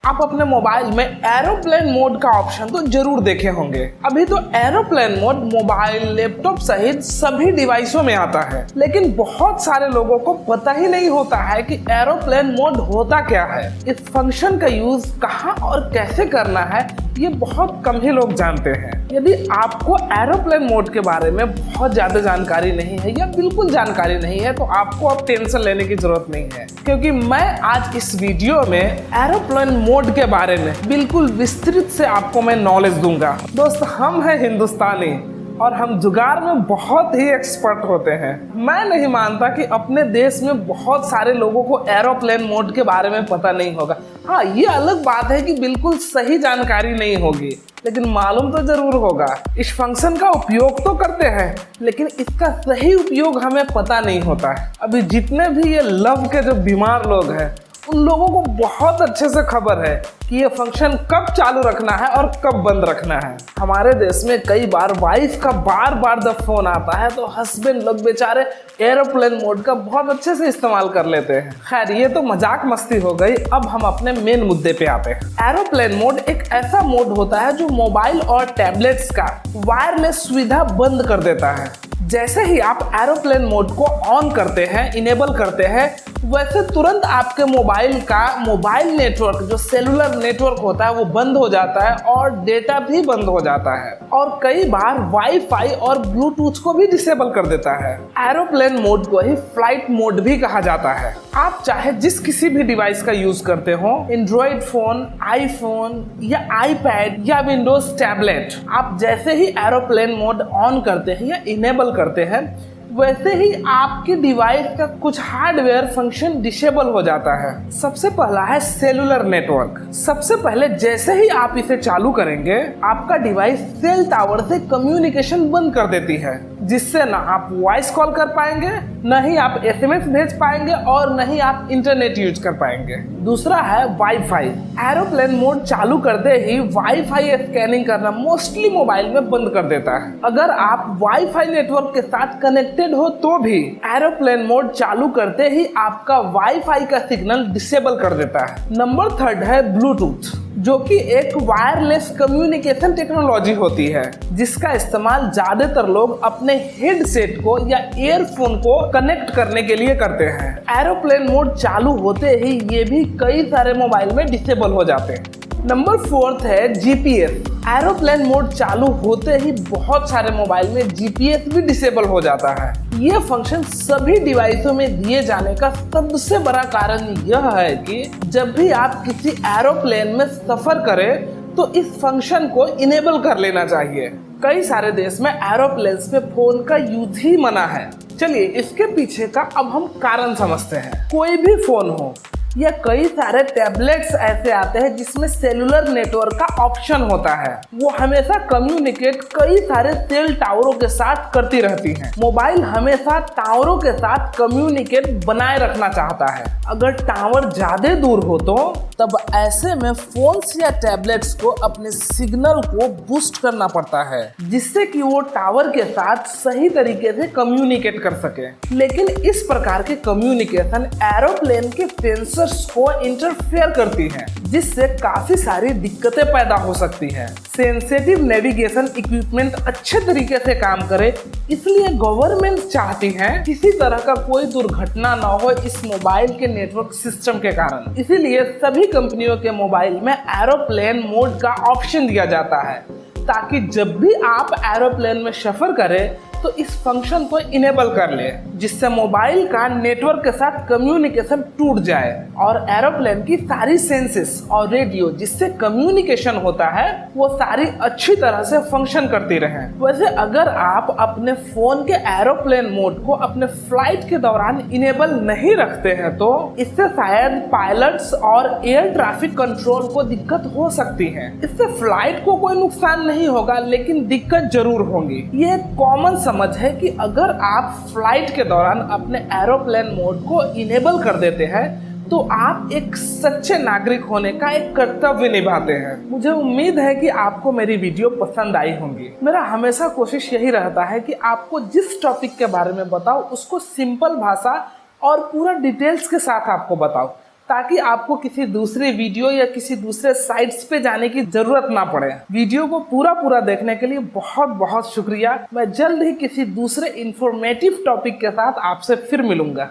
आप अपने मोबाइल में एरोप्लेन मोड का ऑप्शन तो जरूर देखे होंगे। अभी तो एरोप्लेन मोड मोबाइल, लैपटॉप सहित सभी डिवाइसों में आता है, लेकिन बहुत सारे लोगों को पता ही नहीं होता है कि एरोप्लेन मोड होता क्या है, इस फंक्शन का यूज कहाँ और कैसे करना है, ये बहुत कम ही लोग जानते हैं। यदि आपको एरोप्लेन मोड के बारे में बहुत ज्यादा जानकारी नहीं है या बिल्कुल जानकारी नहीं है, तो आपको अब टेंशन लेने की जरूरत नहीं है, क्योंकि मैं आज इस वीडियो में एरोप्लेन मोड के बारे में बिल्कुल विस्तृत से आपको मैं नॉलेज दूंगा। दोस्त, हम हैं हिंदुस्तानी और हम जुगाड़ में बहुत ही एक्सपर्ट होते हैं। मैं नहीं मानता कि अपने देश में बहुत सारे लोगों को एरोप्लेन मोड के बारे में पता नहीं होगा। हाँ, ये अलग बात है कि बिल्कुल सही जानकारी नहीं होगी, लेकिन मालूम तो जरूर होगा। इस फंक्शन का उपयोग तो करते हैं, लेकिन इसका सही उपयोग हमें पता नहीं होता है। अभी जितने भी ये लव के जो बीमार लोग हैं, उन लोगों को बहुत अच्छे से खबर है कि ये फंक्शन कब चालू रखना है और कब बंद रखना है। हमारे देश में कई बार वाइफ का बार बार जब फोन आता है तो हस्बैंड लोग बेचारे एरोप्लेन मोड का बहुत अच्छे से इस्तेमाल कर लेते हैं। खैर, ये तो मजाक मस्ती हो गई। अब हम अपने मेन मुद्दे पे आते हैं। एरोप्लेन मोड एक ऐसा मोड होता है जो मोबाइल और टैबलेट्स का वायरलेस सुविधा बंद कर देता है। जैसे ही आप एरोप्लेन मोड को ऑन करते हैं, इनेबल करते हैं, वैसे तुरंत आपके मोबाइल का मोबाइल नेटवर्क, जो सेलुलर नेटवर्क होता है, वो बंद हो जाता है और डेटा भी बंद हो जाता है, और कई बार वाईफाई और ब्लूटूथ को भी डिसेबल कर देता है। एरोप्लेन मोड को ही फ्लाइट मोड भी कहा जाता है। आप चाहे जिस किसी भी डिवाइस का यूज करते हो, एंड्रॉइड फोन, आईफोन या आईपैड या विंडोज टैबलेट, आप जैसे ही एरोप्लेन मोड ऑन करते हैं या इनेबल करते हैं, वैसे ही आपके डिवाइस का कुछ हार्डवेयर फंक्शन डिसेबल हो जाता है। सबसे पहला है सेलुलर नेटवर्क। सबसे पहले जैसे ही आप इसे चालू करेंगे, आपका डिवाइस सेल टावर से कम्युनिकेशन बंद कर देती है, जिससे ना आप वॉइस कॉल कर पाएंगे, न ही आप एसएमएस भेज पाएंगे और न ही आप इंटरनेट यूज कर पाएंगे। दूसरा है वाईफाई। एरोप्लेन मोड चालू करते ही वाईफाई स्कैनिंग करना मोस्टली मोबाइल में बंद कर देता है। अगर आप वाईफाई नेटवर्क के साथ कनेक्टेड हो तो भी एरोप्लेन मोड चालू करते ही आपका वाईफाई का सिग्नल डिसेबल कर देता है। नंबर थर्ड है ब्लूटूथ, जो कि एक वायरलेस कम्युनिकेशन टेक्नोलॉजी होती है, जिसका इस्तेमाल ज्यादातर लोग अपने हेडसेट को या ईयरफोन को कनेक्ट करने के लिए करते हैं। एरोप्लेन मोड चालू होते ही ये भी कई सारे मोबाइल में डिसेबल हो जाते हैं। नंबर फोर्थ है जीपीएस। एरोप्लेन मोड चालू होते ही बहुत सारे मोबाइल में जीपीएस भी डिसेबल हो जाता है। ये फंक्शन सभी डिवाइसों में दिए जाने का सबसे बड़ा कारण यह है कि जब भी आप किसी एरोप्लेन में सफर करें तो इस फंक्शन को इनेबल कर लेना चाहिए। कई सारे देश में एरोप्लेन पे फोन का यूज ही मना है। चलिए, इसके पीछे का अब हम कारण समझते हैं। कोई भी फोन हो या कई सारे टैबलेट्स ऐसे आते हैं जिसमें सेलुलर नेटवर्क का ऑप्शन होता है, वो हमेशा कम्युनिकेट कई सारे सेल टावरों के साथ करती रहती हैं। मोबाइल हमेशा टावरों के साथ कम्युनिकेट बनाए रखना चाहता है। अगर टावर ज्यादा दूर हो तो तब ऐसे में फोन्स या टैबलेट्स को अपने सिग्नल को बूस्ट करना पड़ता है, जिससे कि वो टावर के साथ सही तरीके से कम्युनिकेट कर सके। लेकिन इस प्रकार के कम्युनिकेशन एरोप्लेन के सेंसर को इंटरफेयर करती हैं, जिससे काफी सारी दिक्कतें पैदा हो सकती हैं। सेंसिटिव नेविगेशन इक्विपमेंट अच्छे तरीके से काम करे, इसलिए गवर्नमेंट चाहती है किसी तरह का कोई दुर्घटना ना हो इस मोबाइल के नेटवर्क सिस्टम के कारण। इसीलिए सभी कंपनियों के मोबाइल में एरोप्लेन मोड का ऑप्शन दिया जाता है, ताकि जब भी आप एरोप्लेन में सफर करें तो इस फंक्शन को इनेबल कर ले, जिससे मोबाइल का नेटवर्क के साथ कम्युनिकेशन टूट जाए और एरोप्लेन की सारी सेंसेस और रेडियो जिससे कम्युनिकेशन होता है वो सारी अच्छी तरह से फंक्शन करती रहे। वैसे अगर आप अपने फोन के एरोप्लेन मोड को अपने फ्लाइट के दौरान इनेबल नहीं रखते हैं तो इससे शायद पायलट्स और एयर ट्रैफिक कंट्रोल को दिक्कत हो सकती है। इससे फ्लाइट को कोई नुकसान नहीं होगा, लेकिन दिक्कत जरूर होगी। ये एक कॉमन समझ है कि अगर आप फ्लाइट के दौरान अपने एरोप्लेन मोड को इनेबल कर देते हैं तो आप एक सच्चे नागरिक होने का एक कर्तव्य निभाते हैं। मुझे उम्मीद है कि आपको मेरी वीडियो पसंद आई होंगी। मेरा हमेशा कोशिश यही रहता है कि आपको जिस टॉपिक के बारे में बताओ उसको सिंपल भाषा और पूरा डिटेल्स के साथ आपको बताओ, ताकि आपको किसी दूसरे वीडियो या किसी दूसरे साइट्स पे जाने की जरूरत ना पड़े। वीडियो को पूरा देखने के लिए बहुत बहुत शुक्रिया। मैं जल्द ही किसी दूसरे इंफॉर्मेटिव टॉपिक के साथ आपसे फिर मिलूंगा।